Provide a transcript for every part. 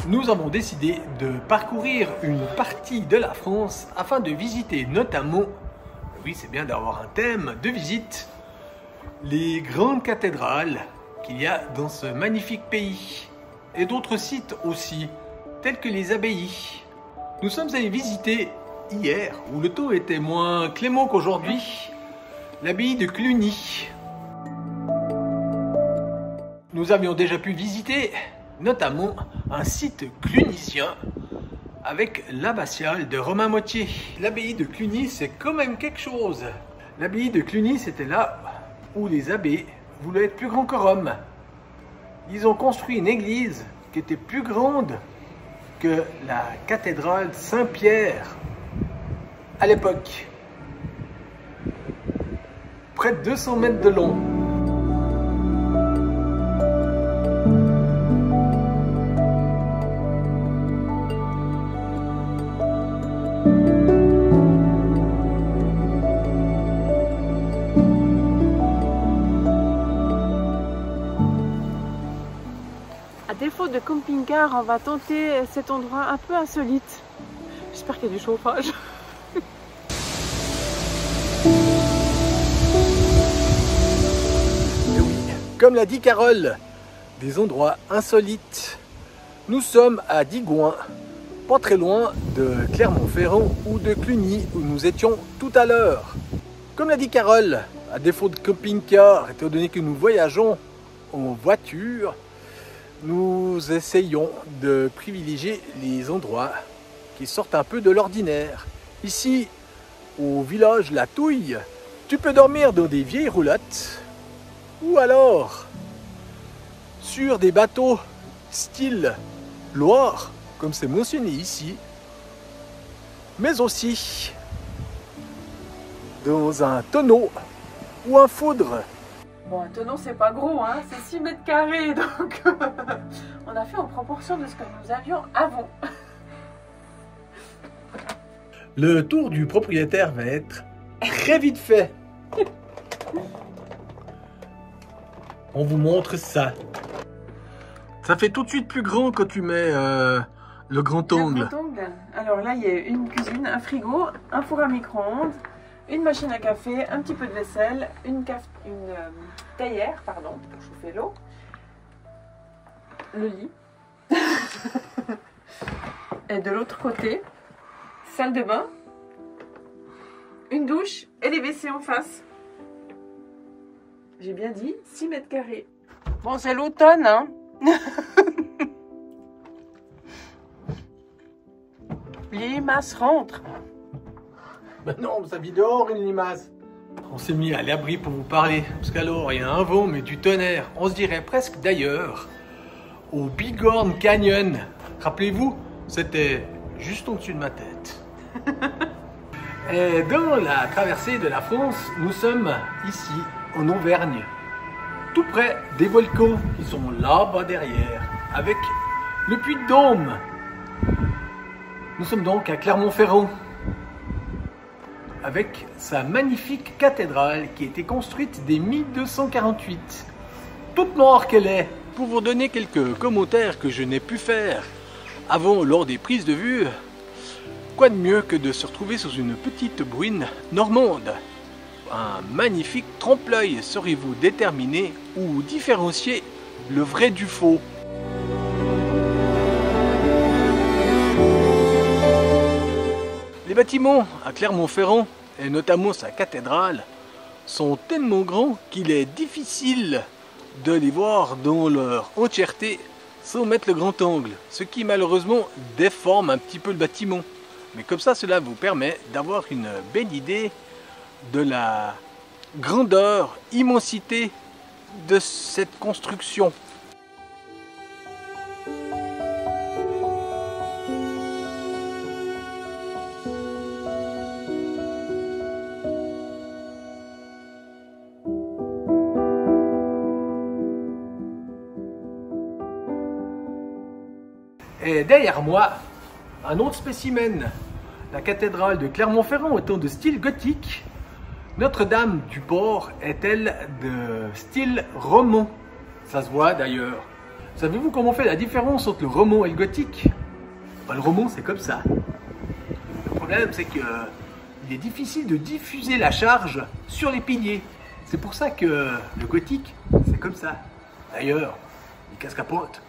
nous avons décidé de parcourir une partie de la France afin de visiter notamment, oui c'est bien d'avoir un thème de visite, les grandes cathédrales qu'il y a dans ce magnifique pays et d'autres sites aussi, tels que les abbayes. Nous sommes allés visiter hier, où le temps était moins clément qu'aujourd'hui, l'abbaye de Cluny. Nous avions déjà pu visiter notamment un site clunicien avec l'abbatiale de Romain Motier. L'abbaye de Cluny, c'est quand même quelque chose. L'abbaye de Cluny, c'était là où les abbés voulaient être plus grands que Rome. Ils ont construit une église qui était plus grande que la cathédrale Saint-Pierre à l'époque. Près de 200 mètres de long. À défaut de camping-car, on va tenter cet endroit un peu insolite. J'espère qu'il y a du chauffage. Et oui, comme l'a dit Carole, des endroits insolites. Nous sommes à Digoin, pas très loin de Clermont-Ferrand ou de Cluny où nous étions tout à l'heure. Comme l'a dit Carole, à défaut de camping-car, étant donné que nous voyageons en voiture, nous essayons de privilégier les endroits qui sortent un peu de l'ordinaire. Ici, au village La Touille, tu peux dormir dans des vieilles roulottes ou alors sur des bateaux style Loire, comme c'est mentionné ici, mais aussi dans un tonneau ou un foudre. Bon, un tonneau, c'est pas gros, hein, c'est 6 mètres carrés, donc on a fait en proportion de ce que nous avions avant. Le tour du propriétaire va être très vite fait. On vous montre ça. Ça fait tout de suite plus grand quand tu mets le grand angle. Le grand angle. Alors là, il y a une cuisine, un frigo, un four à micro-ondes, une machine à café, un petit peu de vaisselle, une théière, pardon, pour chauffer l'eau, le lit. Et de l'autre côté, salle de bain, une douche et les WC en face. J'ai bien dit 6 mètres carrés. Bon, c'est l'automne, hein. Les limaces rentrent. Ben non, ça vit dehors une limace. On s'est mis à l'abri pour vous parler, parce qu'alors il y a un vent mais du tonnerre. On se dirait presque d'ailleurs au Bighorn Canyon. Rappelez-vous, c'était juste au-dessus de ma tête. Et dans la traversée de la France, nous sommes ici en Auvergne, tout près des volcans qui sont là-bas derrière, avec le Puy de Dôme. Nous sommes donc à Clermont-Ferrand, avec sa magnifique cathédrale qui a été construite dès 1248. Toute noire qu'elle est. Pour vous donner quelques commentaires que je n'ai pu faire avant lors des prises de vue, quoi de mieux que de se retrouver sous une petite bruine normande? Un magnifique trompe-l'œil. Saurez-vous déterminer ou différencier le vrai du faux? Les bâtiments à Clermont-Ferrand, et notamment sa cathédrale, sont tellement grands qu'il est difficile de les voir dans leur entièreté sans mettre le grand angle, ce qui malheureusement déforme un petit peu le bâtiment. Mais comme ça, cela vous permet d'avoir une belle idée de la grandeur, immensité de cette construction. Et derrière moi, un autre spécimen, la cathédrale de Clermont-Ferrand étant de style gothique, Notre-Dame du Port est elle de style roman. Ça se voit d'ailleurs. Savez-vous comment on fait la différence entre le roman et le gothique? Ben, le roman, c'est comme ça. Le problème, c'est que il est difficile de diffuser la charge sur les piliers. C'est pour ça que le gothique, c'est comme ça. D'ailleurs, il casse capote.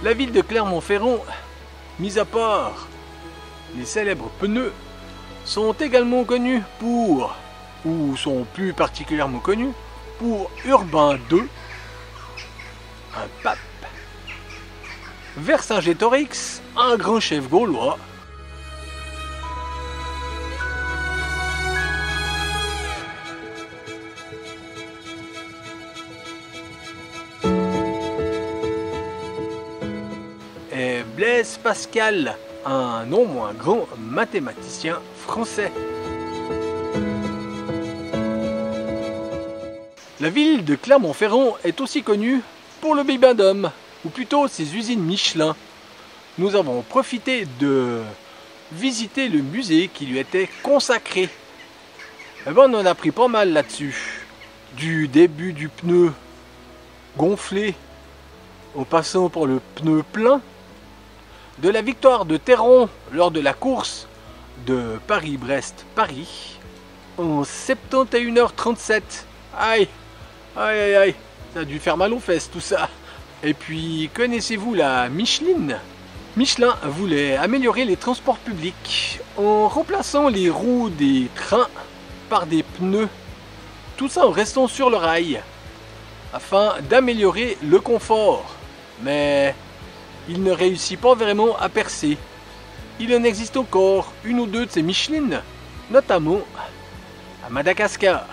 La ville de Clermont-Ferrand, mis à part les célèbres pneus, sont également connus pour, ou sont plus particulièrement connus, pour Urbain II, un pape, Vercingétorix, un grand chef gaulois, et Blaise Pascal, un non moins grand mathématicien français. La ville de Clermont-Ferrand est aussi connue pour le Bibendum, ou plutôt ses usines Michelin. Nous avons profité de visiter le musée qui lui était consacré. Et ben, on en a pris pas mal là-dessus. Du début du pneu gonflé, en passant par le pneu plein, de la victoire de Théron lors de la course de Paris-Brest-Paris en 71h37. Aïe, aïe, aïe, aïe, ça a dû faire mal aux fesses tout ça. Et puis, connaissez-vous la Micheline? Michelin voulait améliorer les transports publics en remplaçant les roues des trains par des pneus, tout ça en restant sur le rail, afin d'améliorer le confort. Mais il ne réussit pas vraiment à percer. Il en existe encore une ou deux de ces Michelines, notamment à Madagascar.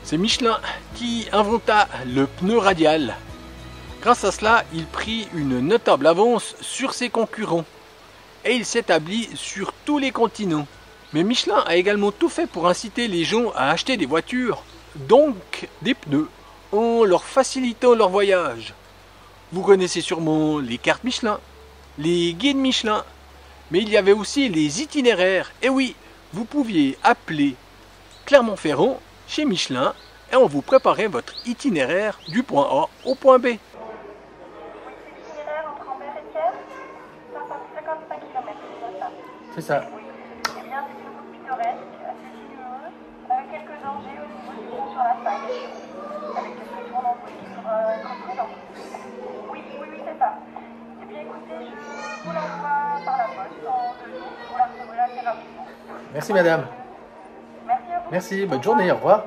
C'est Michelin qui inventa le pneu radial. Grâce à cela, il prit une notable avance sur ses concurrents et il s'établit sur tous les continents. Mais Michelin a également tout fait pour inciter les gens à acheter des voitures, donc des pneus, en leur facilitant leur voyage. Vous connaissez sûrement les cartes Michelin, les guides Michelin, mais il y avait aussi les itinéraires. Et oui, vous pouviez appeler Clermont-Ferrand chez Michelin et on vous préparait votre itinéraire du point A au point B. C'est ça. Oui. Eh bien, c'est une route pittoresque, assez sinueuse, avec quelques dangers au niveau du pont sur la faille, avec quelques tournants sur côté dans. Oui, c'est ça. Eh bien, écoutez, je vous l'envoie par la poste en 2 jours. Vous la recevrez assez rapidement. Merci madame. Merci à vous. Merci, bonne journée, au revoir.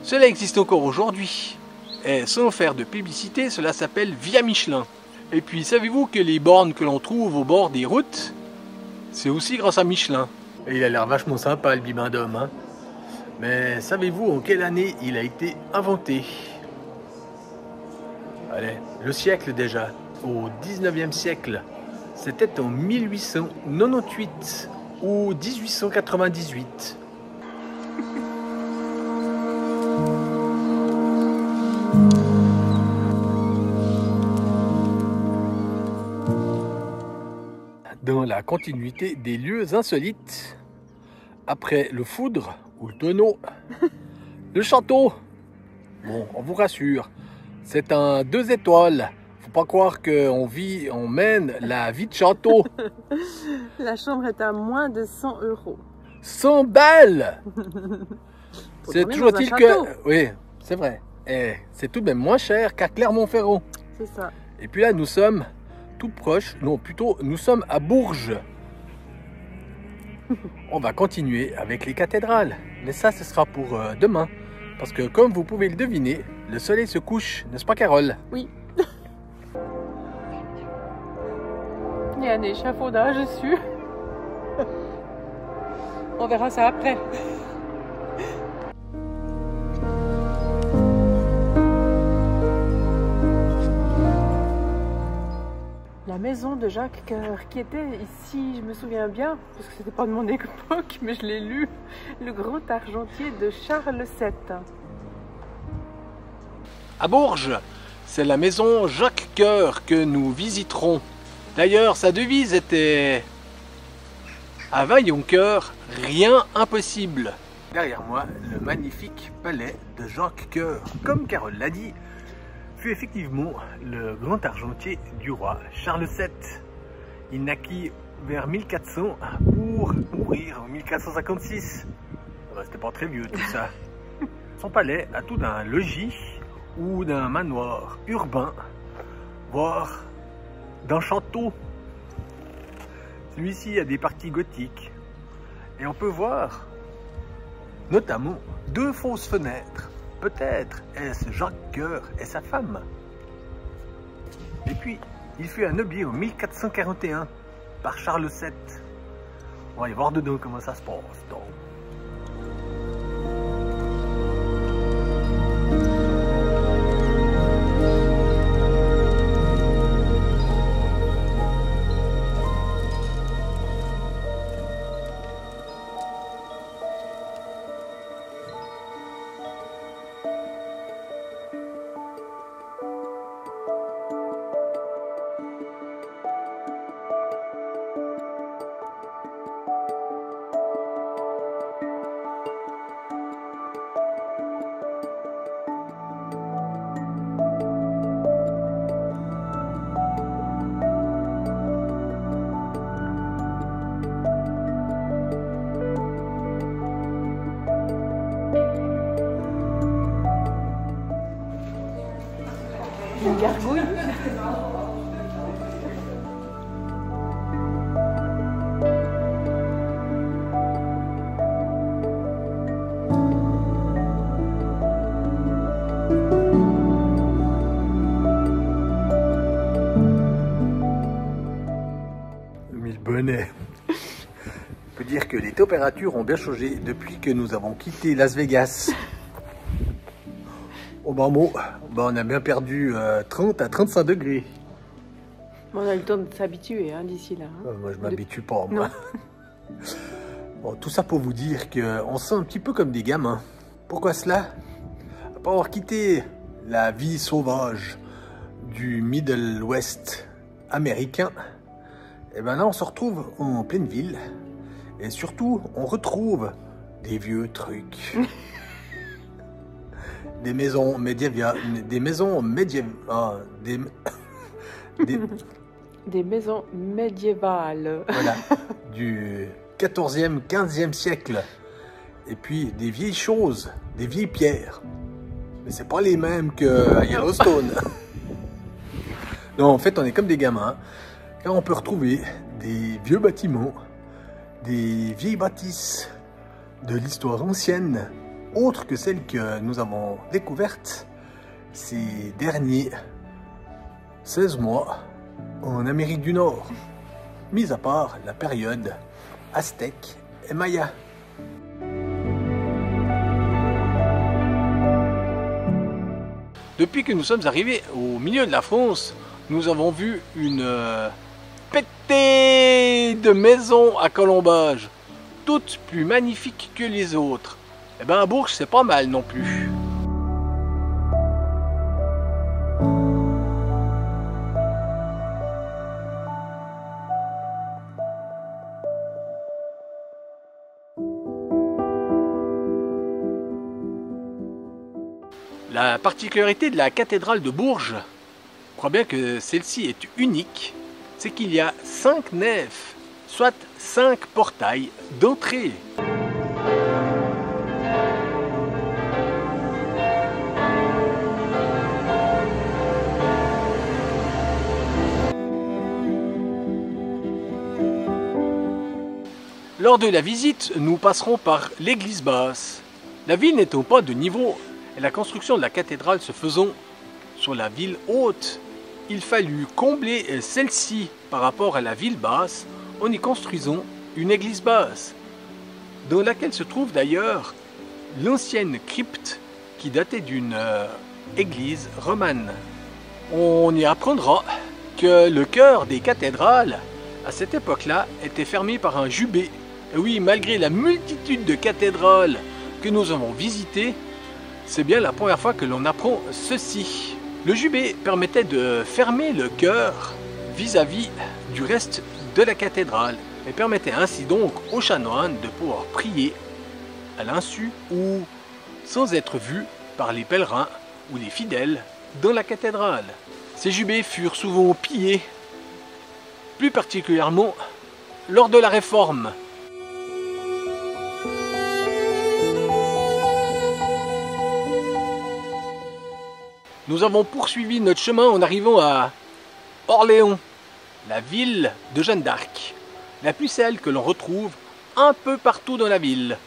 Cela existe encore aujourd'hui. Et sans faire de publicité, cela s'appelle Via Michelin. Et puis, savez-vous que les bornes que l'on trouve au bord des routes, c'est aussi grâce à Michelin. Et il a l'air vachement sympa le Bibendum, hein. Mais savez-vous en quelle année il a été inventé? Allez, le siècle déjà, au 19e siècle. C'était en 1898 ou 1898. Dans la continuité des lieux insolites, après le foudre ou le tonneau, le château. Bon, on vous rassure, c'est un 2 étoiles. Faut pas croire on mène la vie de château. La chambre est à moins de 100 €. 100 balles. C'est dormir toujours dans un est-il château. que... Oui, c'est vrai. Et c'est tout de même moins cher qu'à Clermont-Ferrand. C'est ça. Et puis là, nous sommes tout proche, non plutôt, nous sommes à Bourges. On va continuer avec les cathédrales. Mais ça, ce sera pour demain. Parce que comme vous pouvez le deviner, le soleil se couche, n'est-ce pas Carole? Oui. Il y a un échafaudage dessus. On verra ça après. La maison de Jacques Coeur, qui était ici, je me souviens bien, parce que c'était pas de mon époque, mais je l'ai lu, le grand argentier de Charles VII. À Bourges, c'est la maison Jacques Coeur que nous visiterons. D'ailleurs, sa devise était « À Vaillancoeur, rien impossible ». Derrière moi, le magnifique palais de Jacques Coeur, comme Carole l'a dit, fut effectivement le grand argentier du roi Charles VII. Il naquit vers 1400 pour mourir en 1456. C'était pas très vieux tout ça. Son palais a tout d'un logis ou d'un manoir urbain, voire d'un château. Celui-ci a des parties gothiques et on peut voir notamment 2 fausses fenêtres. Peut-être est-ce Jacques Coeur et sa femme. Et puis, il fut anobli en 1441 par Charles VII. On va y voir dedans comment ça se passe. Donc. Une gargouille. Mille bonnets. On peut dire que les températures ont bien changé depuis que nous avons quitté Las Vegas. Au bas mot, on a bien perdu 30 à 35 degrés. On a eu le temps de s'habituer hein, d'ici là. Hein. Moi, je m'habitue pas, moi. Bon, tout ça pour vous dire qu'on se sent un petit peu comme des gamins. Pourquoi cela? Après avoir quitté la vie sauvage du Middle West américain, et ben là, on se retrouve en pleine ville. Et surtout, on retrouve des vieux trucs. Des maisons médiévales, des maisons médiévales, des maisons médiévales. Voilà, du 14e, 15e siècle. Et puis des vieilles choses, des vieilles pierres. Mais c'est pas les mêmes qu'à Yellowstone. Non, en fait, on est comme des gamins, car on peut retrouver des vieux bâtiments, des vieilles bâtisses de l'histoire ancienne, autre que celles que nous avons découvertes ces derniers 16 mois en Amérique du Nord, mis à part la période aztèque et maya. Depuis que nous sommes arrivés au milieu de la France, nous avons vu une pétée de maisons à colombage, toutes plus magnifiques que les autres. Eh ben à Bourges, c'est pas mal non plus. La particularité de la cathédrale de Bourges, je crois bien que celle-ci est unique, c'est qu'il y a 5 nefs, soit 5 portails d'entrée. Lors de la visite, nous passerons par l'église basse. La ville n'étant pas de niveau et la construction de la cathédrale se faisant sur la ville haute, il fallut combler celle-ci par rapport à la ville basse en y construisant une église basse, dans laquelle se trouve d'ailleurs l'ancienne crypte qui datait d'une église romane. On y apprendra que le chœur des cathédrales, à cette époque-là, était fermé par un jubé. Et oui, malgré la multitude de cathédrales que nous avons visitées, c'est bien la première fois que l'on apprend ceci. Le jubé permettait de fermer le chœur vis-à-vis du reste de la cathédrale et permettait ainsi donc aux chanoines de pouvoir prier à l'insu ou sans être vus par les pèlerins ou les fidèles dans la cathédrale. Ces jubés furent souvent pillés, plus particulièrement lors de la Réforme. Nous avons poursuivi notre chemin en arrivant à Orléans, la ville de Jeanne d'Arc, la pucelle que l'on retrouve un peu partout dans la ville.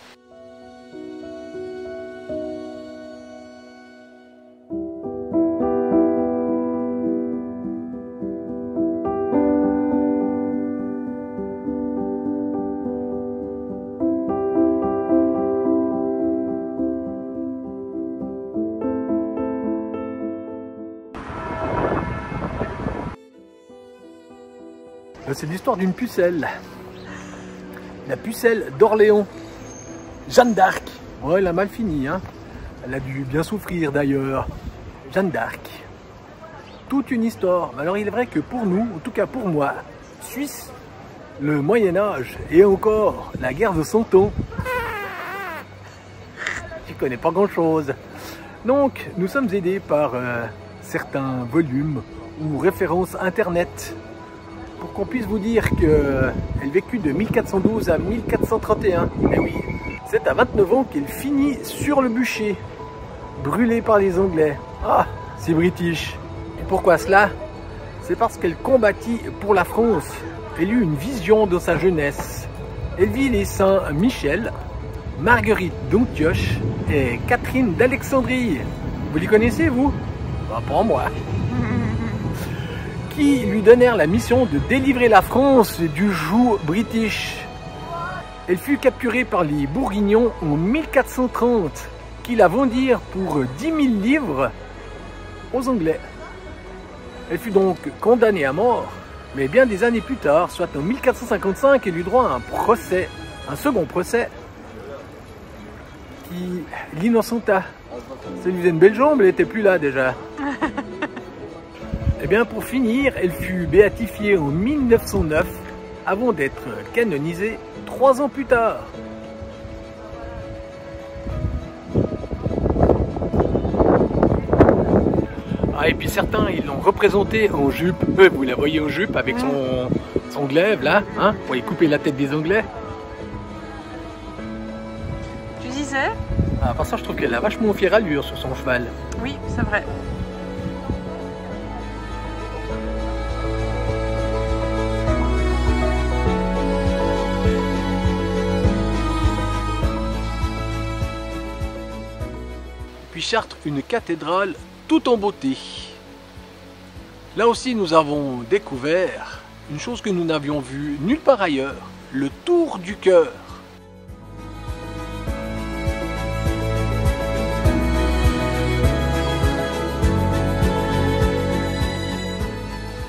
C'est l'histoire d'une pucelle. La pucelle d'Orléans. Jeanne d'Arc. Ouais, elle a mal fini, hein. Elle a dû bien souffrir d'ailleurs. Jeanne d'Arc. Toute une histoire. Alors il est vrai que pour nous, en tout cas pour moi, Suisse, le Moyen-Âge et encore la guerre de 100 ans, j'y connais pas grand-chose. Donc nous sommes aidés par certains volumes ou références internet pour qu'on puisse vous dire qu'elle vécut de 1412 à 1431. Mais oui, c'est à 29 ans qu'elle finit sur le bûcher, brûlée par les Anglais. Ah, c'est british. Et pourquoi cela? C'est parce qu'elle combattit pour la France. Elle eut une vision dans sa jeunesse. Elle vit les saints Michel, Marguerite d'Antioche et Catherine d'Alexandrie. Vous les connaissez, vous? Bah, pas moi. Qui lui donnèrent la mission de délivrer la France du joug british. Elle fut capturée par les Bourguignons en 1430, qui la vendirent pour 10 000 livres aux Anglais. Elle fut donc condamnée à mort, mais bien des années plus tard, soit en 1455, elle eut droit à un procès, un second procès, qui l'innocenta. Ça lui faisait une belle jambe, elle n'était plus là déjà. Et bien pour finir, elle fut béatifiée en 1909 avant d'être canonisée 3 ans plus tard. Ah, et puis certains, ils l'ont représentée en jupe. Vous la voyez en jupe avec son glaive là, hein, pour y couper la tête des Anglais. Tu disais? À part ça, je trouve qu'elle a vachement fière allure sur son cheval. Oui, c'est vrai. Puis Chartres, une cathédrale tout en beauté. Là aussi, nous avons découvert une chose que nous n'avions vue nulle part ailleurs, le tour du chœur.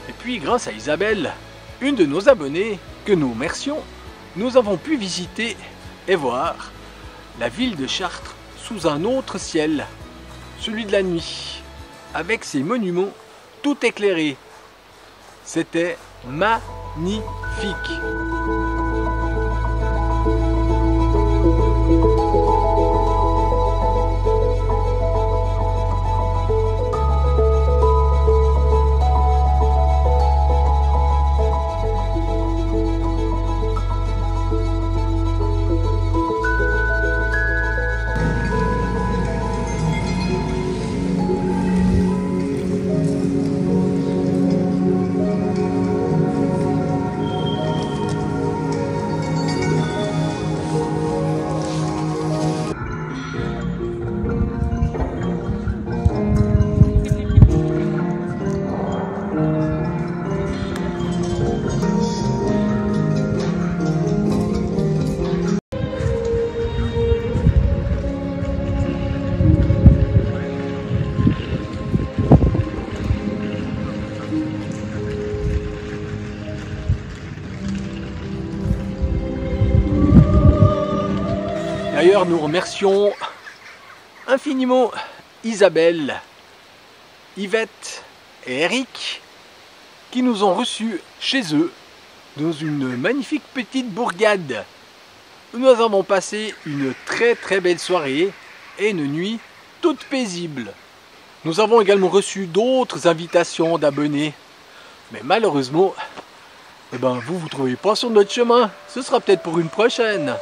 Et puis, grâce à Isabelle, une de nos abonnées, que nous remercions, nous avons pu visiter et voir la ville de Chartres sous un autre ciel, celui de la nuit, avec ses monuments tout éclairés. C'était magnifique. D'ailleurs, nous remercions infiniment Isabelle, Yvette et Eric qui nous ont reçus chez eux dans une magnifique petite bourgade où nous avons passé une très belle soirée et une nuit toute paisible. Nous avons également reçu d'autres invitations d'abonnés, mais malheureusement, vous ne trouvez pas sur notre chemin. Ce sera peut-être pour une prochaine.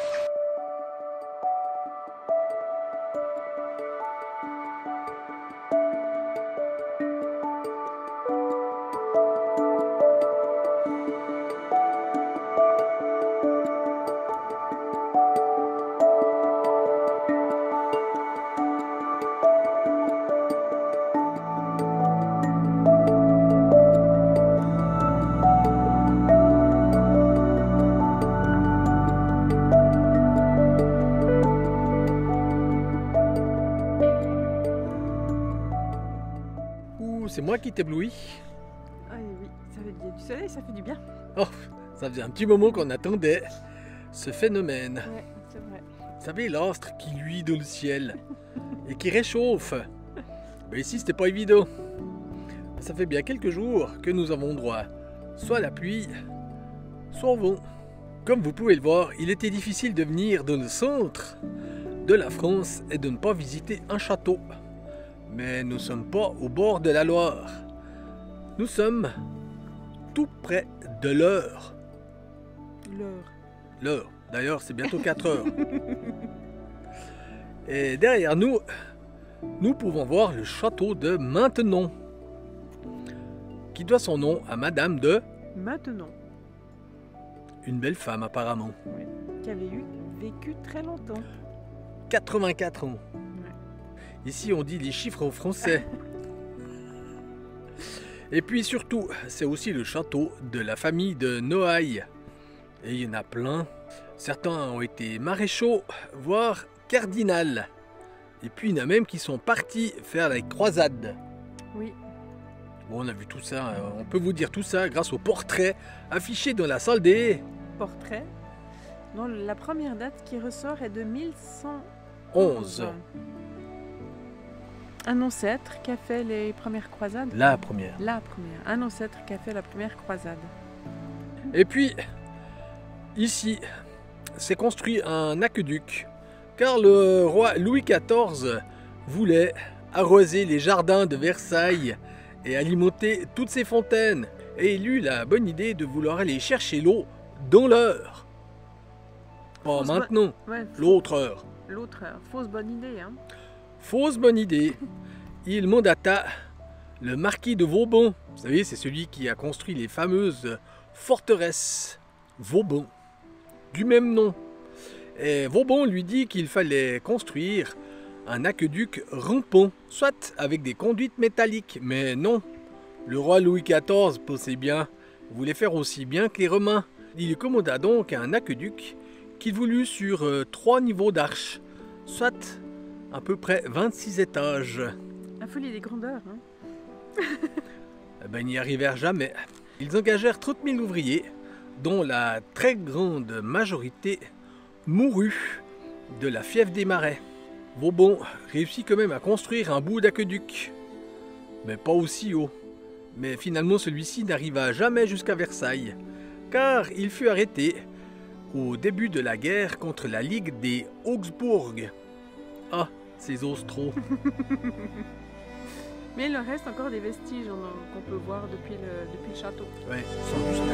C'est moi qui t'éblouis. Ah oui, ça fait du soleil, ça fait du bien. Oh, ça faisait un petit moment qu'on attendait ce phénomène. Ouais, c'est vrai. Vous savez, l'astre qui luit dans le ciel et qui réchauffe. Ici, c'était pas évident. Ça fait bien quelques jours que nous avons droit soit à la pluie, soit au vent. Comme vous pouvez le voir, il était difficile de venir dans le centre de la France et de ne pas visiter un château. Mais nous ne sommes pas au bord de la Loire. Nous sommes tout près de l'Eure. L'Eure. D'ailleurs, c'est bientôt 4 heures. Et derrière nous, nous pouvons voir le château de Maintenon, qui doit son nom à Madame de Maintenon. Une belle femme apparemment. Oui. Qui avait vécu très longtemps. 84 ans. Ici, on dit les chiffres en français. Et puis surtout, c'est aussi le château de la famille de Noailles. Et il y en a plein. Certains ont été maréchaux, voire cardinal. Et puis il y en a même qui sont partis faire la croisade. Oui. Bon, on a vu tout ça. On peut vous dire tout ça grâce au portrait affiché dans la salle des portraits. dont la première date qui ressort est de 1111. Un ancêtre qui a fait les premières croisades. La première. Un ancêtre qui a fait la première croisade. Et puis, ici, s'est construit un aqueduc, car le roi Louis XIV voulait arroser les jardins de Versailles et alimenter toutes ses fontaines. Et il eut la bonne idée de vouloir aller chercher l'eau dans l'Eure. Pas maintenant, l'autre heure. L'autre heure. Fausse bonne idée, hein. Fausse bonne idée. Il mandata le marquis de Vauban. Vous savez, c'est celui qui a construit les fameuses forteresses Vauban, du même nom. Et Vauban lui dit qu'il fallait construire un aqueduc rampant, soit avec des conduites métalliques. Mais non, le roi Louis XIV pensait bien, voulait faire aussi bien que les Romains. Il lui commanda donc un aqueduc qu'il voulut sur 3 niveaux d'arches, soit à peu près 26 étages. La folie des grandeurs, hein. Ils n'y arrivèrent jamais. Ils engagèrent 30 000 ouvriers, dont la très grande majorité mourut de la fièvre des marais. Vauban réussit quand même à construire un bout d'aqueduc, mais pas aussi haut. Mais finalement, celui-ci n'arriva jamais jusqu'à Versailles, car il fut arrêté au début de la guerre contre la Ligue des Augsbourg. Ah, ces Austros. Mais il en reste encore des vestiges qu'on peut voir depuis le château. Ouais, ils sont juste là.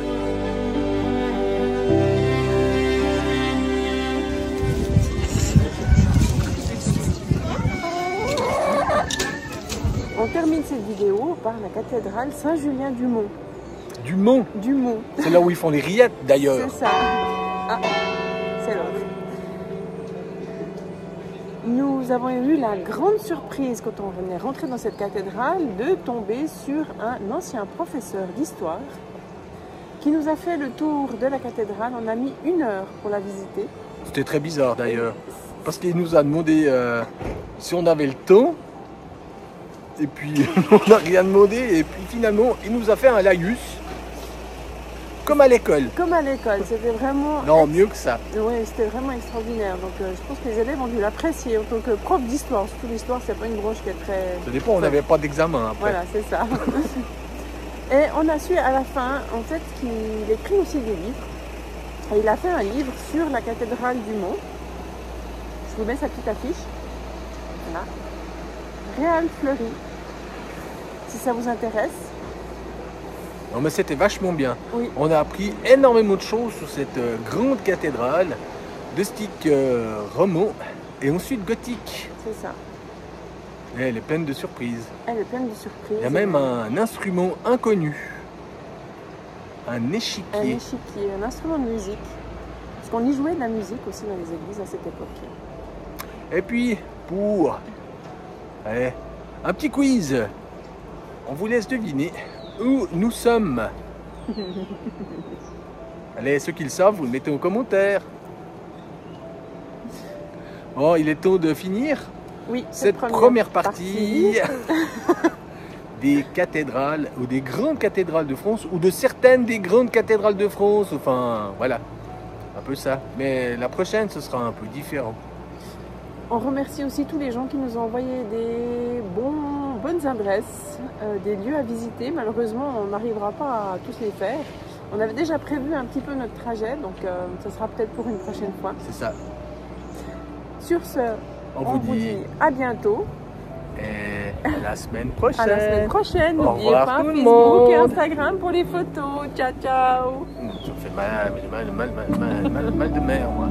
On termine cette vidéo par la cathédrale Saint-Julien-du-Mont. Du Mont. Du Mont. C'est là où ils font les rillettes d'ailleurs. C'est ça. Ah, c'est l'autre. Nous avons eu la grande surprise quand on venait rentrer dans cette cathédrale de tomber sur un ancien professeur d'histoire qui nous a fait le tour de la cathédrale. On a mis 1 heure pour la visiter. C'était très bizarre d'ailleurs, parce qu'il nous a demandé si on avait le temps, et puis on n'a rien demandé, et puis finalement il nous a fait un laïus. comme à l'école. Comme à l'école, c'était vraiment... Non, mieux que ça. Oui, c'était vraiment extraordinaire. Donc je pense que les élèves ont dû l'apprécier en tant que prof d'histoire. Surtout l'histoire, c'est pas une branche qui est très... Ça dépend, on n'avait pas d'examen après. Voilà, c'est ça. Et on a su à la fin, en fait, qu'il écrit aussi des livres. Et il a fait un livre sur la cathédrale du Mont. Je vous mets sa petite affiche. Voilà. Réal Fleury. Si ça vous intéresse. Non mais c'était vachement bien. Oui. On a appris énormément de choses sur cette grande cathédrale de style roman et ensuite gothique. C'est ça. Et elle est pleine de surprises. Elle est pleine de surprises. Il y a même un instrument inconnu. Un échiquier. Un échiquier, un instrument de musique. Parce qu'on y jouait de la musique aussi dans les églises à cette époque. Et puis, pour un petit quiz, on vous laisse deviner où nous sommes. Allez, ceux qui le savent, vous le mettez en commentaire. Bon, il est temps de finir Oui, cette première partie des cathédrales ou des grandes cathédrales de France ou de certaines des grandes cathédrales de France. Enfin, voilà, un peu ça. Mais la prochaine, ce sera un peu différent. On remercie aussi tous les gens qui nous ont envoyé des bonnes adresses, des lieux à visiter. Malheureusement, on n'arrivera pas à tous les faire. On avait déjà prévu un petit peu notre trajet, donc ça sera peut-être pour une prochaine fois. C'est ça. Sur ce, on vous dit à bientôt. Et à la semaine prochaine. À la semaine prochaine. N'oubliez pas Facebook et Instagram pour les photos. Ciao, ciao. Ça fait mal de mer, moi.